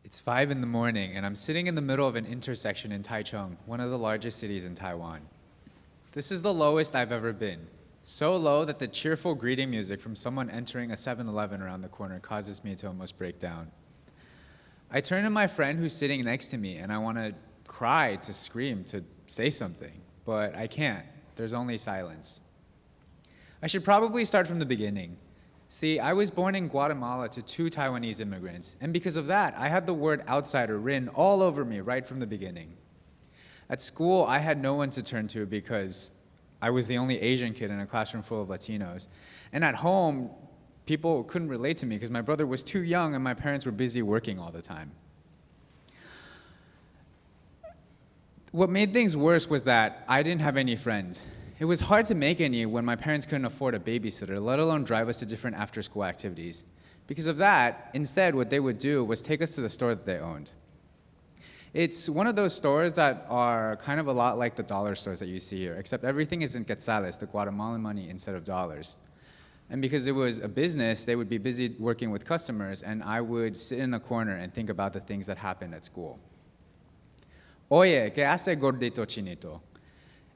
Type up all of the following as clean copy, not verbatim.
It's 5 in the morning, and I'm sitting in the middle of an intersection in Taichung, one of the largest cities in Taiwan. This is the lowest I've ever been. So low that the cheerful greeting music from someone entering a 7-Eleven around the corner causes me to almost break down. I turn to my friend who's sitting next to me, and I want to cry, to scream, to say something, but I can't. There's only silence. I should probably start from the beginning. See, I was born in Guatemala to two Taiwanese immigrants, and because of that, I had the word outsider written all over me right from the beginning. At school, I had no one to turn to because I was the only Asian kid in a classroom full of Latinos. And at home, people couldn't relate to me because my brother was too young and my parents were busy working all the time. What made things worse was that I didn't have any friends. It was hard to make any when my parents couldn't afford a babysitter, let alone drive us to different after-school activities. Because of that, instead, what they would do was take us to the store that they owned. It's one of those stores that are kind of a lot like the dollar stores that you see here, except everything is in quetzales, the Guatemalan money, instead of dollars. And because it was a business, they would be busy working with customers, and I would sit in the corner and think about the things that happened at school. Oye, ¿qué hace gordito chinito?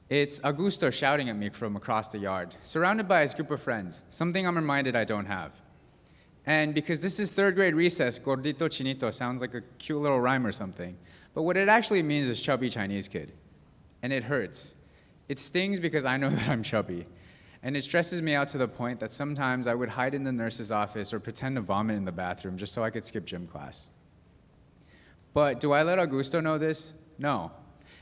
It's Augusto shouting at me from across the yard, surrounded by his group of friends, something I'm reminded I don't have. And because this is third grade recess, gordito chinito sounds like a cute little rhyme or something. But what it actually means is chubby Chinese kid. And it hurts. It stings because I know that I'm chubby. And it stresses me out to the point that sometimes I would hide in the nurse's office or pretend to vomit in the bathroom just so I could skip gym class. But do I let Augusto know this? No.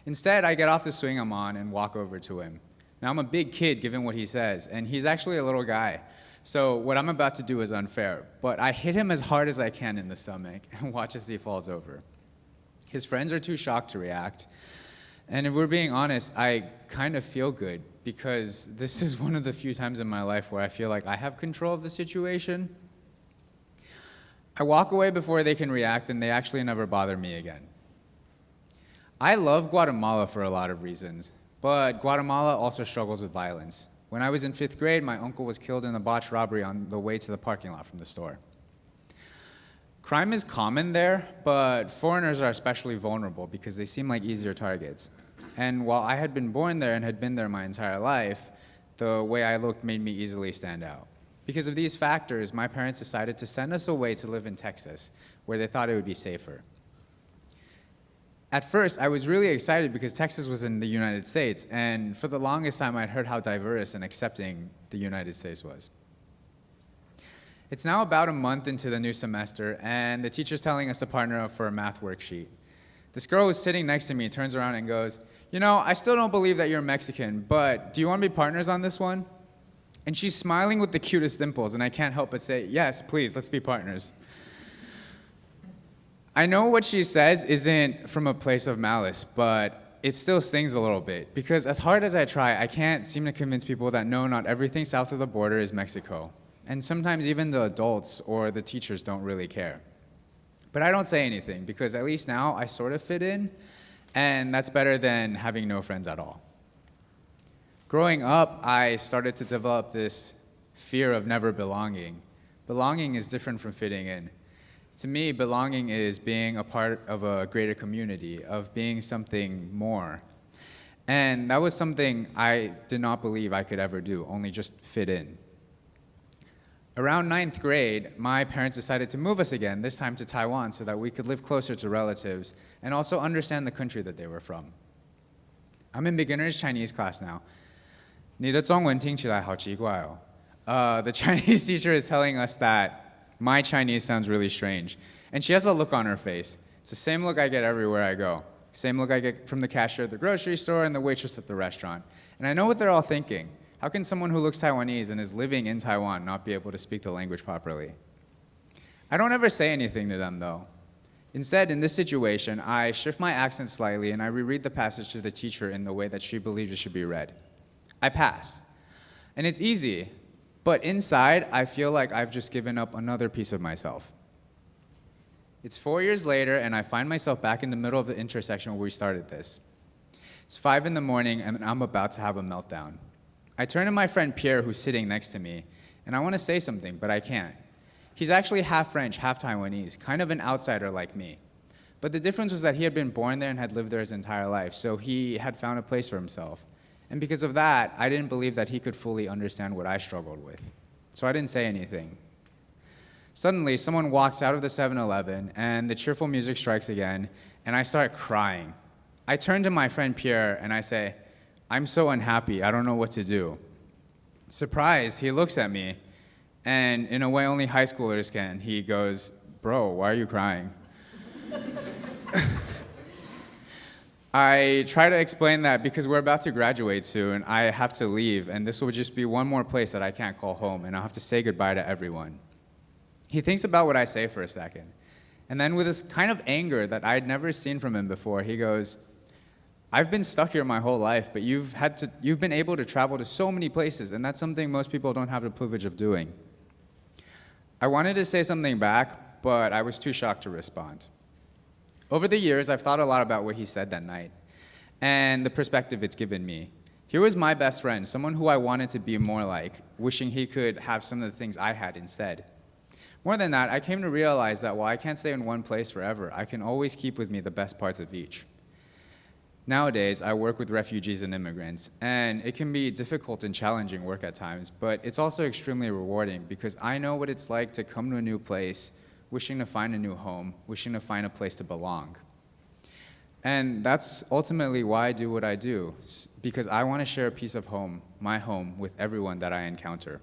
Instead, I get off the swing I'm on and walk over to him. Now, I'm a big kid, given what he says, and he's actually a little guy. So what I'm about to do is unfair, but I hit him as hard as I can in the stomach and watch as he falls over. His friends are too shocked to react. And if we're being honest, I kind of feel good because this is one of the few times in my life where I feel like I have control of the situation. I walk away before they can react, and they actually never bother me again. I love Guatemala for a lot of reasons, but Guatemala also struggles with violence. When I was in 5th grade, my uncle was killed in a botched robbery on the way to the parking lot from the store. Crime is common there, but foreigners are especially vulnerable because they seem like easier targets. And while I had been born there and had been there my entire life, the way I looked made me easily stand out. Because of these factors, my parents decided to send us away to live in Texas, where they thought it would be safer. At first, I was really excited because Texas was in the United States, and for the longest time, I'd heard how diverse and accepting the United States was. It's now about a month into the new semester, and the teacher's telling us to partner up for a math worksheet. This girl who's sitting next to me turns around and goes, "You know, I still don't believe that you're Mexican, but do you want to be partners on this one?" And she's smiling with the cutest dimples, and I can't help but say, "Yes, please, let's be partners." I know what she says isn't from a place of malice, but it still stings a little bit, because as hard as I try, I can't seem to convince people that no, not everything south of the border is Mexico. And sometimes even the adults or the teachers don't really care. But I don't say anything, because at least now I sort of fit in, and that's better than having no friends at all. Growing up, I started to develop this fear of never belonging. Belonging is different from fitting in. To me, belonging is being a part of a greater community, of being something more. And that was something I did not believe I could ever do, only just fit in. Around 9th grade, my parents decided to move us again, this time to Taiwan, so that we could live closer to relatives and also understand the country that they were from. I'm in beginner's Chinese class now. 你的中文听起来好奇怪哦. The Chinese teacher is telling us that my Chinese sounds really strange. And she has a look on her face. It's the same look I get everywhere I go. Same look I get from the cashier at the grocery store and the waitress at the restaurant. And I know what they're all thinking. How can someone who looks Taiwanese and is living in Taiwan not be able to speak the language properly? I don't ever say anything to them, though. Instead, in this situation, I shift my accent slightly and I reread the passage to the teacher in the way that she believes it should be read. I pass. And it's easy. But inside, I feel like I've just given up another piece of myself. It's 4 years later, and I find myself back in the middle of the intersection where we started this. It's 5 in the morning, and I'm about to have a meltdown. I turn to my friend Pierre, who's sitting next to me, and I want to say something, but I can't. He's actually half French, half Taiwanese, kind of an outsider like me. But the difference was that he had been born there and had lived there his entire life, so he had found a place for himself. And because of that, I didn't believe that he could fully understand what I struggled with. So I didn't say anything. Suddenly, someone walks out of the 7-Eleven, and the cheerful music strikes again, and I start crying. I turn to my friend Pierre, and I say, "I'm so unhappy, I don't know what to do." Surprised, he looks at me, and in a way only high schoolers can, he goes, "Bro, why are you crying?" I try to explain that because we're about to graduate soon, I have to leave, and this will just be one more place that I can't call home, and I'll have to say goodbye to everyone. He thinks about what I say for a second, and then with this kind of anger that I'd never seen from him before, he goes, "I've been stuck here my whole life, but you've been able to travel to so many places, and that's something most people don't have the privilege of doing." I wanted to say something back, but I was too shocked to respond. Over the years, I've thought a lot about what he said that night and the perspective it's given me. Here was my best friend, someone who I wanted to be more like, wishing he could have some of the things I had instead. More than that, I came to realize that while I can't stay in one place forever, I can always keep with me the best parts of each. Nowadays, I work with refugees and immigrants, and it can be difficult and challenging work at times, but it's also extremely rewarding because I know what it's like to come to a new place, wishing to find a new home, wishing to find a place to belong. And that's ultimately why I do what I do, because I want to share a piece of home, my home, with everyone that I encounter.